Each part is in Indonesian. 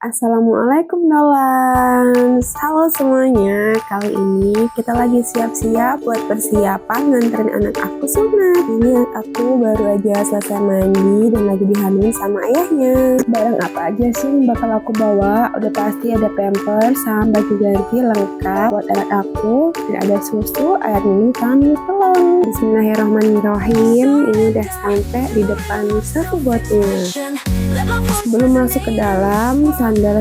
Assalamualaikum Dolans. Halo semuanya, kali ini kita lagi siap-siap buat persiapan nganterin anak aku sunat. Ini anak aku baru aja selesai mandi dan lagi dihamilin sama ayahnya. Barang apa aja sih yang bakal aku bawa? Udah pasti ada pampers sama baju ganti lengkap buat anak aku, dan ada susu, air minum, sama minum telur. Bismillahirrahmanirrahim. Ini udah sampai di depan sapu botnya. Sebelum masuk ke dalam, sandal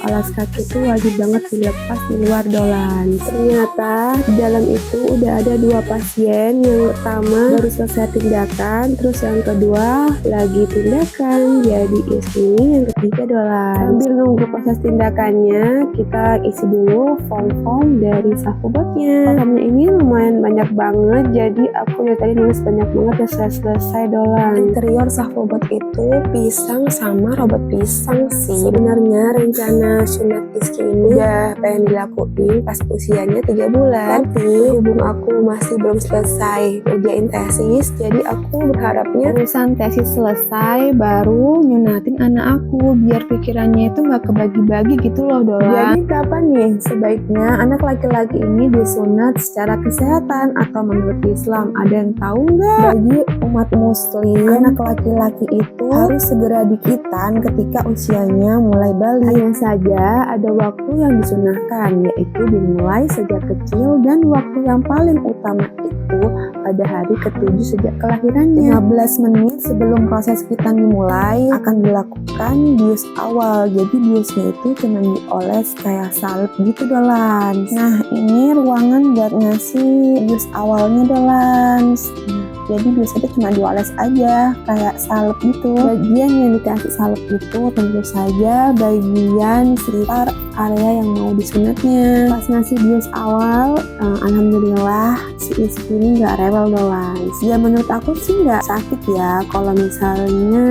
alas kaki itu wajib banget dilepas di luar dolan. Ternyata di dalam itu udah ada 2 pasien. Yang pertama baru selesai tindakan, terus yang kedua lagi tindakan. Jadi ini yang ketiga dolan. Sambil nunggu proses tindakannya, kita isi dulu form dari safubotnya. Formnya ini lumayan banyak banget, jadi aku ya tadi nulis banyak banget ya selesai dolan. Interior safubot itu pisang sama robot pisang sih. Sebenarnya rencana sunat Iski ini udah pengen dilakuin pas usianya 3 bulan, tapi hubung aku masih belum selesai kerjain tesis, jadi aku berharapnya urusan tesis selesai baru nyunatin anak aku, biar pikirannya itu nggak kebagi-bagi gitu loh doang. Jadi kapan nih sebaiknya anak laki-laki ini disunat secara kesehatan atau menurut Islam? Ada yang tahu nggak? Bagi umat muslim, anak laki-laki itu harus segera dikitan ketika usianya mulai balik. Hanya saja ada waktu yang disunahkan, yaitu dimulai sejak kecil, dan waktu yang paling utama itu pada hari ke-7 sejak kelahirannya. 15 menit sebelum proses kitan dimulai akan dilakukan bius awal. Jadi biusnya itu cuma dioles kayak salep gitu dolan. Nah, ini ruangan buat ngasih bius awalnya dolan. Jadi biasanya cuma dioles aja kayak salep gitu. Bagian yang dikasih salep itu tentu saja bagian sekitar area yang mau disunatnya. Pas ngasih bius awal, alhamdulillah si Iski ini nggak rewel doang. Ya menurut aku sih nggak sakit ya kalau misalnya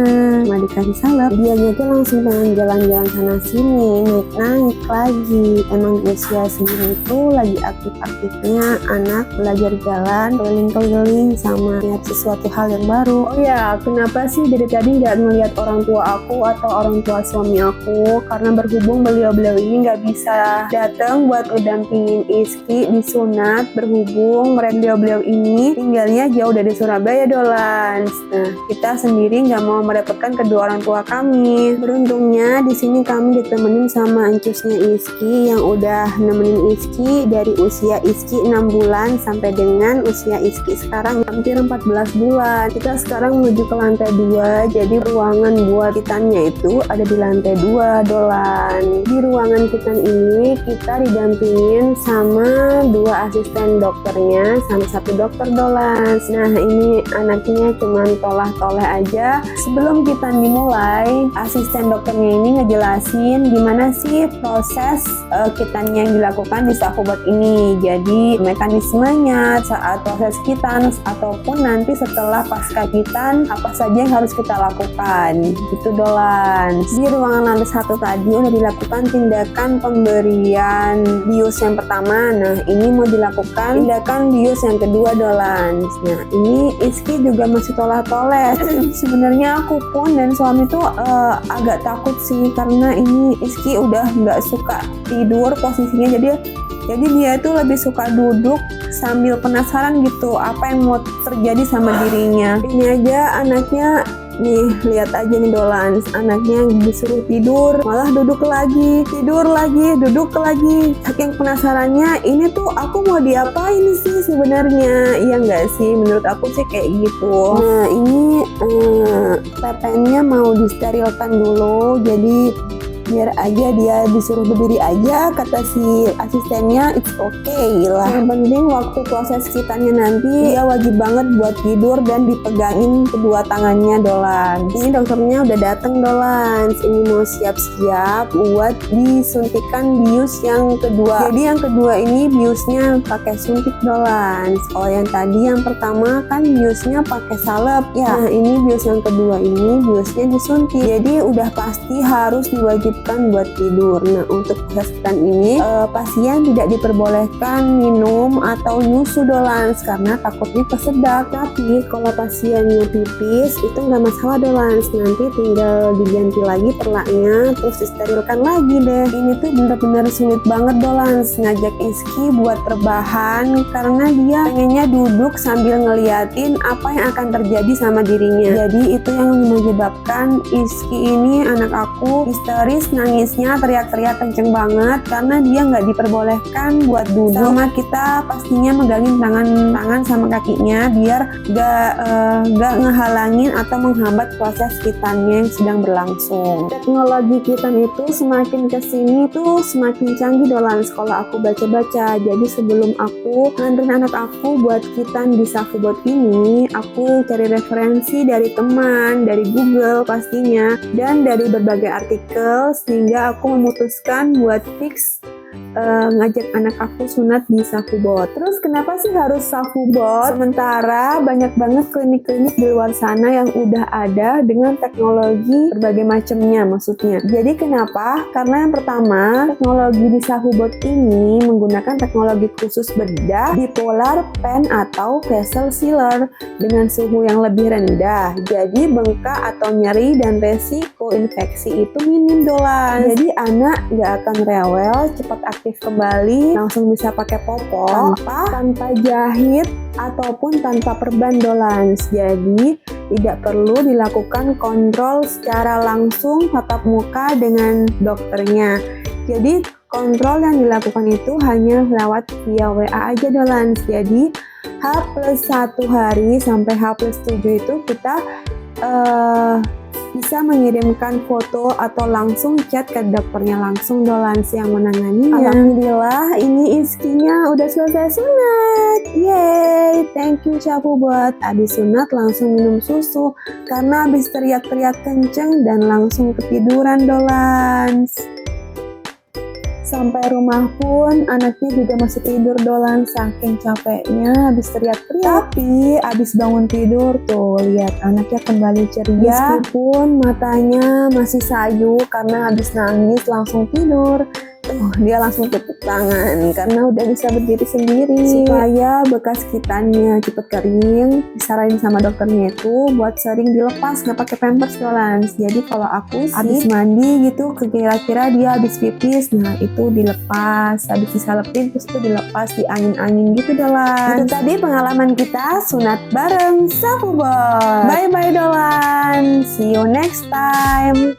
nggak dikasih salep. Dianya tuh langsung pengen jalan-jalan sana sini, naik lagi. Emang usia segini tuh lagi aktif-aktifnya anak belajar jalan, keliling-keliling sama lihat sesuatu hal yang baru. Oh ya, kenapa sih dari tadi nggak ngeliat orang tua aku atau orang tua suami aku? Karena berhubung beliau-beliau ini nggak bisa datang buat ngedampingin Iski di sunat, berhubung beliau-beliau ini tinggalnya jauh dari Surabaya dolan. Nah, kita sendiri nggak mau merepotkan kedua orang tua kami. Beruntungnya di sini kami ditemenin sama encusnya Iski yang udah nemenin Iski dari usia Iski 6 bulan sampai dengan usia Iski sekarang hampir 14 bulan. Kita sekarang menuju ke lantai 2, jadi ruangan buat kitannya itu ada di lantai 2 dolan. Di ruangan kitan ini kita didampingin sama 2 asisten dokternya sama 1 dokter dolan. Nah, ini anaknya cuman tolah-toleh aja. Sebelum kitan dimulai, asisten dokternya ini ngejelasin gimana sih proses kitannya yang dilakukan di safubot ini. Jadi mekanismenya saat proses kitan ataupun nanti setelah pasca kitan apa saja yang harus kita lakukan gitu dolan. Di ruangan lantai 1 tadi udah dilakukan tindakan pemberian bius yang pertama. Nah, ini mau dilakukan tindakan bius yang kedua dolan. Nah, ini Iski juga masih tolah-toleh. Sebenarnya aku pun dan suami tuh agak takut sih, karena ini Iski udah nggak suka tidur posisinya, jadi dia tuh lebih suka duduk sambil penasaran gitu apa yang mau terjadi sama dirinya. Ini aja anaknya nih, lihat aja nih dolan, anaknya disuruh tidur malah duduk lagi, tidur lagi, duduk lagi. Saking penasarannya, ini tuh aku mau diapain sih sebenarnya? Iya nggak sih? Menurut aku sih kayak gitu. Nah, ini pepennya mau disterilkan dulu, jadi biar aja dia disuruh berdiri aja, kata si asistennya. It's okay lah, yang penting waktu proses kitannya nanti dia wajib banget buat tidur dan dipegangin kedua tangannya dolan. Ini dokternya udah dateng dolan, ini mau siap-siap buat disuntikan bius yang kedua. Jadi yang kedua ini biusnya pakai suntik dolan. Kalau yang tadi yang pertama kan biusnya pakai salep ya. Nah, ini bius yang kedua ini biusnya disuntik. Jadi udah pasti harus diwajibkan dimasukkan buat tidur. Nah, untuk proses ketan ini pasien tidak diperbolehkan minum atau nyusu dolans karena takutnya kesedak. Tapi kalau pasiennya pipis itu nggak masalah dolans, nanti tinggal diganti lagi perlaknya terus disterilkan lagi deh. Ini tuh bener-bener sulit banget dolans ngajak Iski buat rebahan karena dia pengennya duduk sambil ngeliatin apa yang akan terjadi sama dirinya. Jadi itu yang menyebabkan Iski ini anak aku histeris, nangisnya teriak-teriak kenceng banget karena dia nggak diperbolehkan buat duduk, sama kita pastinya megangin tangan sama kakinya biar nggak ngehalangin atau menghambat proses kitannya yang sedang berlangsung. Teknologi kitan itu semakin kesini tuh semakin canggih dolans kalau aku baca-baca. Jadi sebelum aku nganterin anak aku buat kitan di Safubot ini, aku cari referensi dari teman, dari Google pastinya, dan dari berbagai artikel sehingga aku memutuskan buat fix ngajak anak aku sunat di Safubot. Terus kenapa sih harus Safubot? Sementara banyak banget klinik-klinik di luar sana yang udah ada dengan teknologi berbagai macamnya maksudnya. Jadi kenapa? Karena yang pertama, teknologi di Safubot ini menggunakan teknologi khusus bedah bipolar pen atau vessel sealer dengan suhu yang lebih rendah. Jadi bengkak atau nyeri dan resiko infeksi itu minim dolans. Jadi anak nggak akan rewel, cepat aktif kembali, langsung bisa pakai popok tanpa jahit ataupun tanpa perban dolans. Jadi tidak perlu dilakukan kontrol secara langsung tatap muka dengan dokternya. Jadi kontrol yang dilakukan itu hanya lewat via WA aja dolans. Jadi H+1 hari sampai H+7 itu kita bisa mengirimkan foto atau langsung chat ke dokternya langsung dolans yang menanganinya. Alhamdulillah ini Iskinya udah selesai sunat. Yeay, thank you Safubot. Abis sunat langsung minum susu karena abis teriak-teriak kenceng dan langsung ketiduran dolans. Sampai rumah pun anaknya juga masih tidur dolans saking capeknya habis teriak-teriak. Tapi habis bangun tidur tuh lihat anaknya kembali ceria meskipun matanya masih sayu karena habis nangis langsung tidur. Dia langsung tepuk tangan karena udah bisa berdiri sendiri. Supaya bekas kitannya cepet kering, disaranin sama dokternya itu buat sering dilepas, nggak pakai pampers dolans. Jadi kalau aku sih habis mandi gitu, kira-kira dia habis pipis, nah itu dilepas, habis disalepin terus itu dilepas di angin-angin gitu dolans. Itu tadi pengalaman kita sunat bareng Safubot. Bye bye dolans, see you next time.